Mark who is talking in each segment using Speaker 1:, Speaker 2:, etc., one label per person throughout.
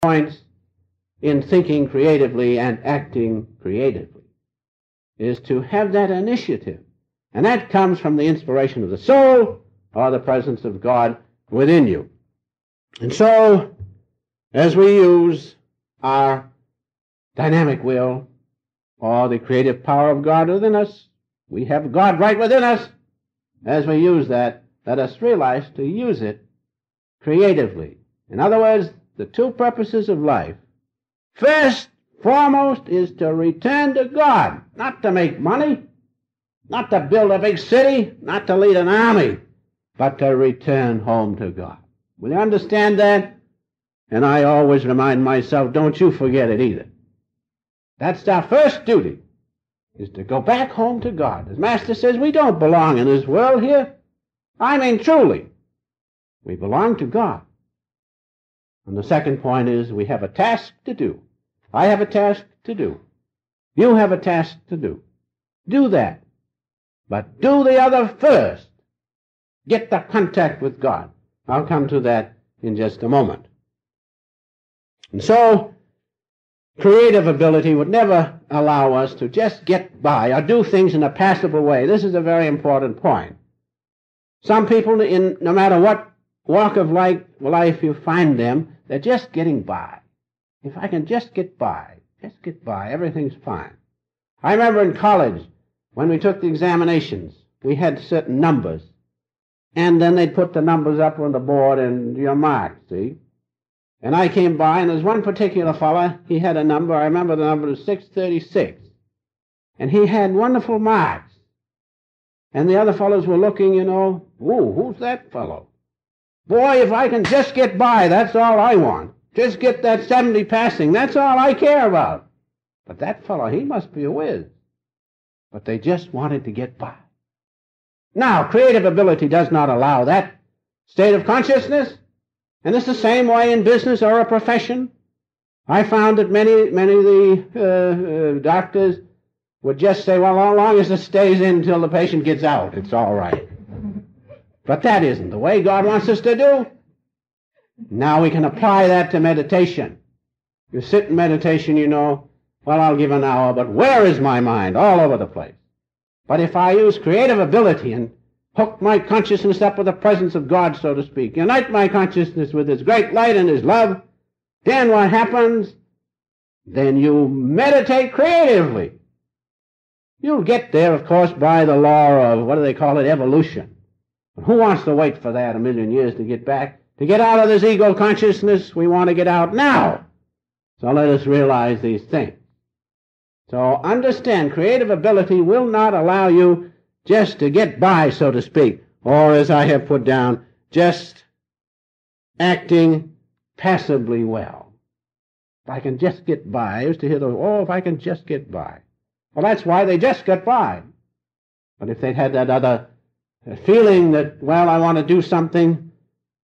Speaker 1: points in thinking creatively and acting creatively is to have that initiative. And that comes from the inspiration of the soul or the presence of God within you. And so, as we use our dynamic will or the creative power of God within us, we have God right within us. As we use that, let us realize to use it creatively. In other words, the two purposes of life, first, foremost, is to return to God, not to make money, not to build a big city, not to lead an army, but to return home to God. Will you understand that? And I always remind myself, don't you forget it either. That's our first duty, is to go back home to God. As Master says, we don't belong in this world here. I mean, truly, we belong to God. And the second point is we have a task to do. I have a task to do. You have a task to do. Do that. But do the other first. Get the contact with God. I'll come to that in just a moment. And so, creative ability would never allow us to just get by or do things in a passable way. This is a very important point. Some people, no matter what walk of life you find them, they're just getting by. If I can just get by, everything's fine. I remember in college, when we took the examinations, we had certain numbers. And then they'd put the numbers up on the board and your marks, see? And I came by, and there's one particular fellow, he had a number, I remember the number was 636. And he had wonderful marks. And the other fellows were looking, ooh, who's that fellow? Boy, if I can just get by, that's all I want. Just get that 70 passing, that's all I care about. But that fellow, he must be a whiz. But they just wanted to get by. Now, creative ability does not allow that state of consciousness. And it's the same way in business or a profession. I found that many of the doctors would just say, well, as long as it stays in until the patient gets out, it's all right. But that isn't the way God wants us to do. Now we can apply that to meditation. You sit in meditation, well, I'll give an hour, but where is my mind? All over the place. But if I use creative ability and hook my consciousness up with the presence of God, so to speak, unite my consciousness with His great light and His love, then what happens? Then you meditate creatively. You'll get there, of course, by the law of, what do they call it, evolution. But who wants to wait for that a million years to get back? To get out of this ego consciousness, we want to get out now. So let us realize these things. So understand, creative ability will not allow you just to get by, so to speak, or as I have put down, just acting passably well. If I can just get by. I used to hear if I can just get by. Well, that's why they just got by. But if they'd had that other feeling that, well, I want to do something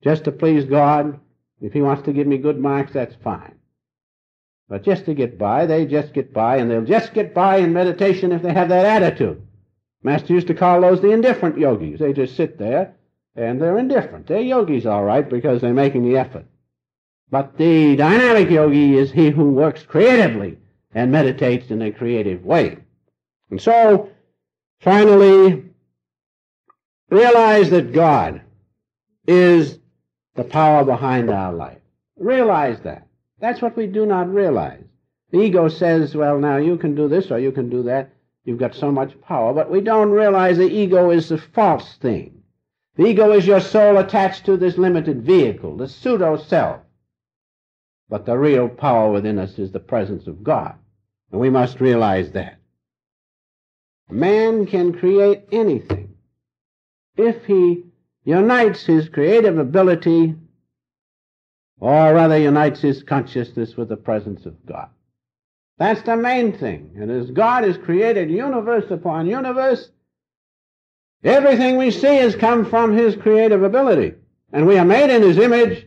Speaker 1: just to please God, if He wants to give me good marks, that's fine. But just to get by, they just get by, and they'll just get by in meditation if they have that attitude. Master used to call those the indifferent yogis. They just sit there, and they're indifferent. They're yogis, all right, because they're making the effort. But the dynamic yogi is he who works creatively and meditates in a creative way. And so, finally, realize that God is the power behind our life. Realize that. That's what we do not realize. The ego says, well, now you can do this or you can do that. You've got so much power. But we don't realize the ego is a false thing. The ego is your soul attached to this limited vehicle, the pseudo-self. But the real power within us is the presence of God. And we must realize that. Man can create anything if he unites his creative ability, or rather unites his consciousness with the presence of God. That's the main thing. And as God has created universe upon universe, everything we see has come from His creative ability. And we are made in His image.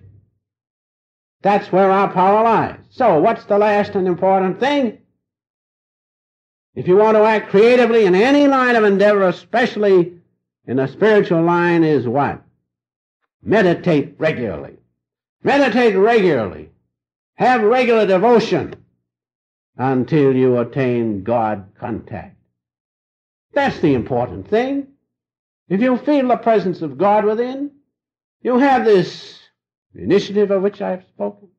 Speaker 1: That's where our power lies. So what's the last and important thing? If you want to act creatively in any line of endeavor, especially in a spiritual line, is what? Meditate regularly. Meditate regularly. Have regular devotion until you attain God contact. That's the important thing. If you feel the presence of God within, you have this initiative of which I have spoken,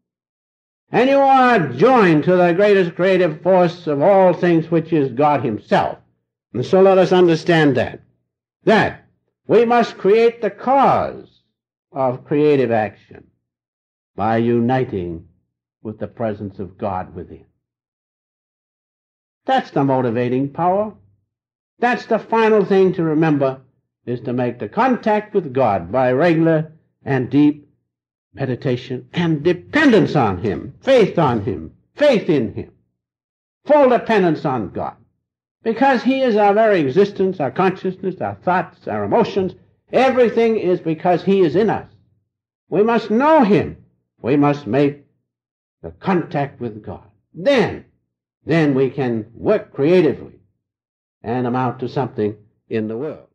Speaker 1: and you are joined to the greatest creative force of all things, which is God himself. And so let us understand that we must create the cause of creative action by uniting with the presence of God within. That's the motivating power. That's the final thing to remember, is to make the contact with God by regular and deep meditation and dependence on him, faith in him, full dependence on God. Because he is our very existence, our consciousness, our thoughts, our emotions. Everything is because he is in us. We must know him. We must make the contact with God. Then we can work creatively and amount to something in the world.